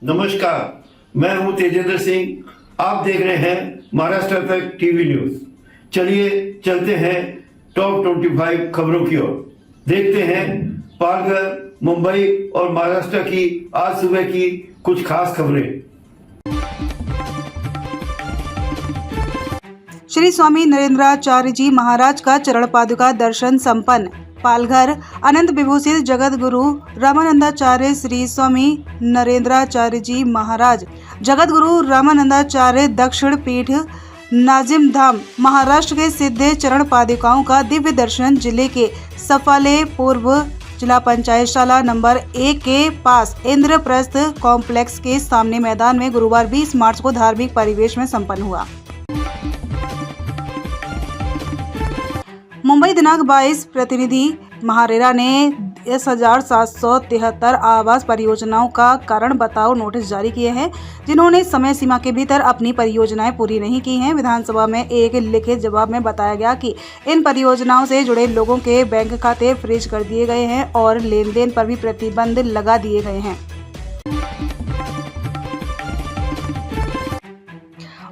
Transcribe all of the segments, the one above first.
नमस्कार, मैं हूं तेजेंद्र सिंह। आप देख रहे हैं महाराष्ट्र तक टीवी न्यूज। चलिए चलते हैं टॉप 25 खबरों की ओर। देखते हैं पालघर, मुंबई और महाराष्ट्र की आज सुबह की कुछ खास खबरें। श्री स्वामी नरेंद्राचार्य जी महाराज का चरण पादुका दर्शन संपन्न। पालघर अनंत विभूषित जगत गुरु रामानंदाचार्य श्री स्वामी नरेंद्राचार्य जी महाराज जगत गुरु रामानंदाचार्य दक्षिण पीठ नाजिम धाम महाराष्ट्र के सिद्ध चरण पादुकाओं का दिव्य दर्शन जिले के सफाले पूर्व जिला पंचायत शाला नंबर 1 के पास इंद्रप्रस्थ कॉम्प्लेक्स के सामने मैदान में गुरुवार 20 मार्च को धार्मिक परिवेश में संपन्न हुआ। मुंबई दिनांक 22 प्रतिनिधि महारेरा ने 10,773 आवास परियोजनाओं का कारण बताओ नोटिस जारी किए हैं, जिन्होंने समय सीमा के भीतर अपनी परियोजनाएं पूरी नहीं की हैं। विधानसभा में एक लिखित जवाब में बताया गया कि इन परियोजनाओं से जुड़े लोगों के बैंक खाते फ्रीज कर दिए गए हैं और लेन देन पर भी प्रतिबंध लगा दिए गए हैं।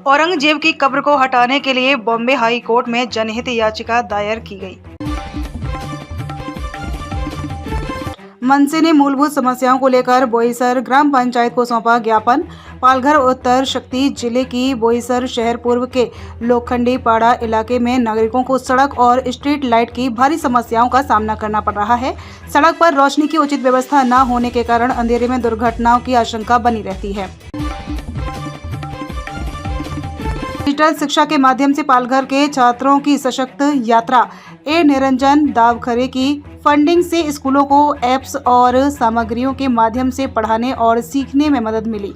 औरंगजेब की कब्र को हटाने के लिए बॉम्बे हाई कोर्ट में जनहित याचिका दायर की गई। मनसे ने मूलभूत समस्याओं को लेकर बोईसर ग्राम पंचायत को सौंपा ज्ञापन। पालघर उत्तर शक्ति जिले की बोईसर शहर पूर्व के लोखंडी पाड़ा इलाके में नागरिकों को सड़क और स्ट्रीट लाइट की भारी समस्याओं का सामना करना पड़ रहा है। सड़क पर रोशनी की उचित व्यवस्था न होने के कारण अंधेरे में दुर्घटनाओं की आशंका बनी रहती है। डिजिटल शिक्षा के माध्यम से पालघर के छात्रों की सशक्त यात्रा। ए निरंजन दावखरे की फंडिंग से स्कूलों को ऐप्स और सामग्रियों के माध्यम से पढ़ाने और सीखने में मदद मिली।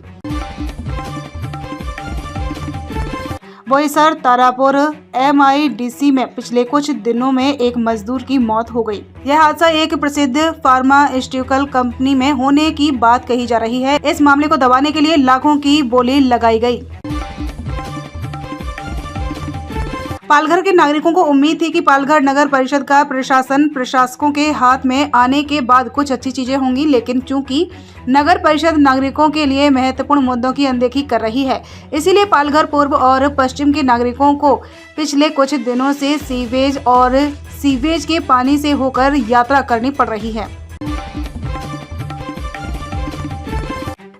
बोईसर तारापुर MIDC में पिछले कुछ दिनों में एक मजदूर की मौत हो गई। यह हादसा एक प्रसिद्ध फार्मास्यूटिकल कंपनी में होने की बात कही जा रही है। इस मामले को दबाने के लिए लाखों की बोली लगाई गई। पालघर के नागरिकों को उम्मीद थी कि पालघर नगर परिषद का प्रशासन प्रशासकों के हाथ में आने के बाद कुछ अच्छी चीजें होंगी, लेकिन चूंकि नगर परिषद नागरिकों के लिए महत्वपूर्ण मुद्दों की अनदेखी कर रही है, इसीलिए पालघर पूर्व और पश्चिम के नागरिकों को पिछले कुछ दिनों से सीवेज और सीवेज के पानी से होकर यात्रा करनी पड़ रही है।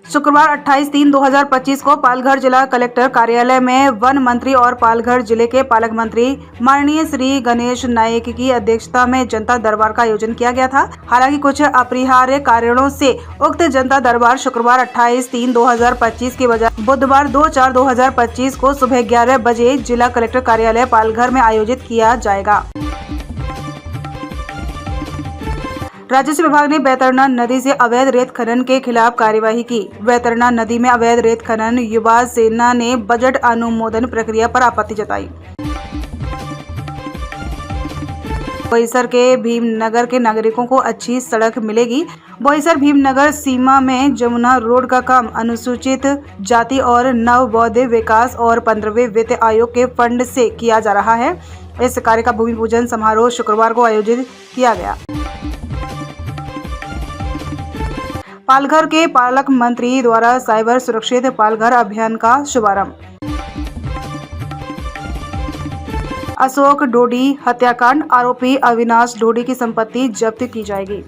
शुक्रवार 28/3/2025 को पालघर जिला कलेक्टर कार्यालय में वन मंत्री और पालघर जिले के पालक मंत्री माननीय श्री गणेश नायक की अध्यक्षता में जनता दरबार का आयोजन किया गया था। हालांकि कुछ अपरिहार्य कारणों से उक्त जनता दरबार शुक्रवार 28/3/2025 के बजाय बुधवार 2/4/2025 को सुबह 11 बजे जिला कलेक्टर कार्यालय पालघर में आयोजित किया जाएगा। राजस्व विभाग ने बैतरणी नदी से अवैध रेत खनन के खिलाफ कार्यवाही की। बैतरणी नदी में अवैध रेत खनन युवा सेना ने बजट अनुमोदन प्रक्रिया पर आपत्ति जताई। बोईसर के भीमनगर के नागरिकों को अच्छी सड़क मिलेगी। बोईसर भीमनगर सीमा में जमुना रोड का काम अनुसूचित जाति और नव बौद्ध विकास और 15वें वित्त आयोग के फंड से किया जा रहा है। इस कार्य का भूमि पूजन समारोह शुक्रवार को आयोजित किया गया। पालघर के पालक मंत्री द्वारा साइबर सुरक्षित पालघर अभियान का शुभारंभ। अशोक ढोडी हत्याकांड आरोपी अविनाश ढोडी की संपत्ति जब्त की जाएगी।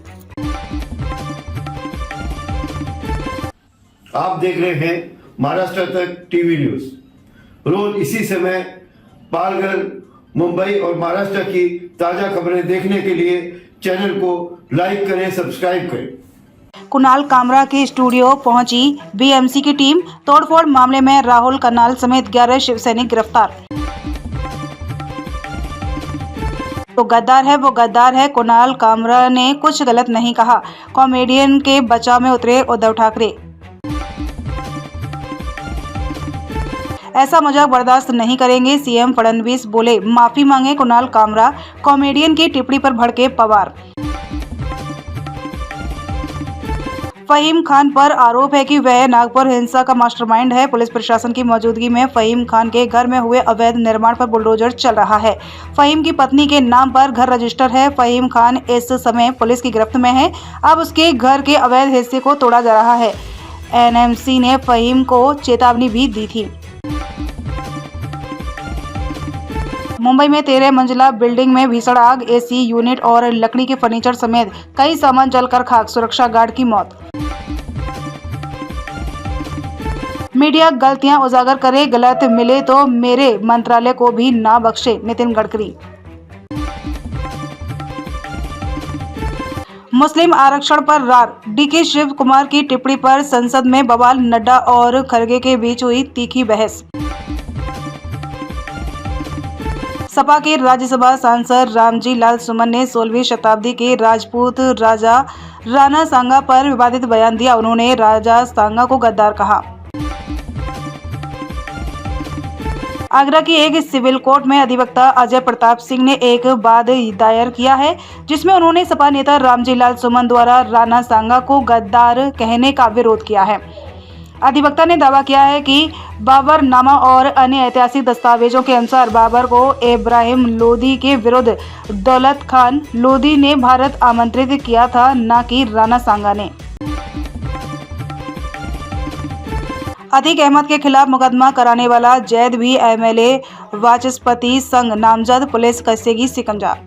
आप देख रहे हैं महाराष्ट्र तक टीवी न्यूज। रोज इसी समय पालघर, मुंबई और महाराष्ट्र की ताजा खबरें देखने के लिए चैनल को लाइक करें, सब्सक्राइब करें। कुणाल कामरा के स्टूडियो पहुंची BMC की टीम। तोड़फोड़ मामले में राहुल कनाल समेत 11 शिवसैनिक गिरफ्तार। तो गद्दार है वो गद्दार है, कुणाल कामरा ने कुछ गलत नहीं कहा। कॉमेडियन के बचाव में उतरे उद्धव ठाकरे। ऐसा मजाक बर्दाश्त नहीं करेंगे, CM फडणवीस बोले। माफी मांगे कुणाल कामरा। कॉमेडियन की टिप्पणी पर भड़के पवार। फहीम खान पर आरोप है कि वह नागपुर हिंसा का मास्टरमाइंड है। पुलिस प्रशासन की मौजूदगी में फहीम खान के घर में हुए अवैध निर्माण पर बुलडोजर चल रहा है। फहीम की पत्नी के नाम पर घर रजिस्टर है। फहीम खान इस समय पुलिस की गिरफ्त में है। अब उसके घर के अवैध हिस्से को तोड़ा जा रहा है। एनएमसी ने फहीम को चेतावनी भी दी थी। मुंबई में 13 मंजिला बिल्डिंग में भीषण आग, एसी यूनिट और लकड़ी के फर्नीचर समेत कई सामान जलकर खाक, सुरक्षा गार्ड की मौत। मीडिया गलतियां उजागर करे, गलत मिले तो मेरे मंत्रालय को भी ना बख्शे, नितिन गडकरी। मुस्लिम आरक्षण पर रार, डीके शिव कुमार की टिप्पणी पर संसद में बवाल, नड्डा और खरगे के बीच हुई तीखी बहस। सपा के राज्यसभा सांसद रामजी लाल सुमन ने 16वीं शताब्दी के राजपूत राजा राणा सांगा पर विवादित बयान दिया। उन्होंने राजा सांगा को गद्दार कहा। आगरा की एक सिविल कोर्ट में अधिवक्ता अजय प्रताप सिंह ने एक वाद दायर किया है, जिसमें उन्होंने सपा नेता रामजी लाल सुमन द्वारा राणा सांगा को गद्दार कहने का विरोध किया है। अधिवक्ता ने दावा किया है कि बाबरनामा और अन्य ऐतिहासिक दस्तावेजों के अनुसार बाबर को इब्राहिम लोदी के विरुद्ध दौलत खान लोदी ने भारत आमंत्रित किया था, न कि राणा सांगा ने। अतीक अहमद के खिलाफ मुकदमा कराने वाला जैद भी एमएलए वाचस्पति संघ नामजद, पुलिस कसेगी शिकंजा।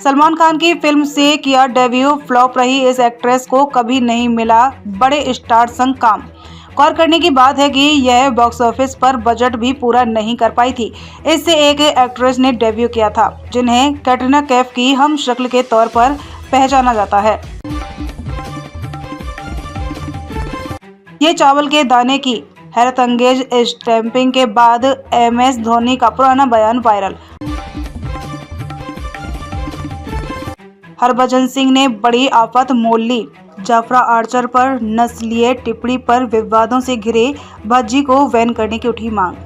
सलमान खान की फिल्म से किया डेब्यू, फ्लॉप रही इस एक्ट्रेस को कभी नहीं मिला बड़े स्टार संग काम। गौर करने की बात है कि यह बॉक्स ऑफिस पर बजट भी पूरा नहीं कर पाई थी। इससे एक एक्ट्रेस ने डेब्यू किया था, जिन्हें कैटरीना कैफ की हम शक्ल के तौर पर पहचाना जाता है। ये चावल के दाने की हैरतअंगेज स्टैंपिंग के बाद MS धोनी का पुराना बयान वायरल। हरभजन सिंह ने बड़ी आफत मोल ली, जाफरा आर्चर पर नस्लीय टिप्पणी पर विवादों से घिरे भज्जी को बैन करने की उठी मांग।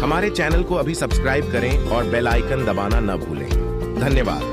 हमारे चैनल को अभी सब्सक्राइब करें और बेल आइकन दबाना न भूलें। धन्यवाद।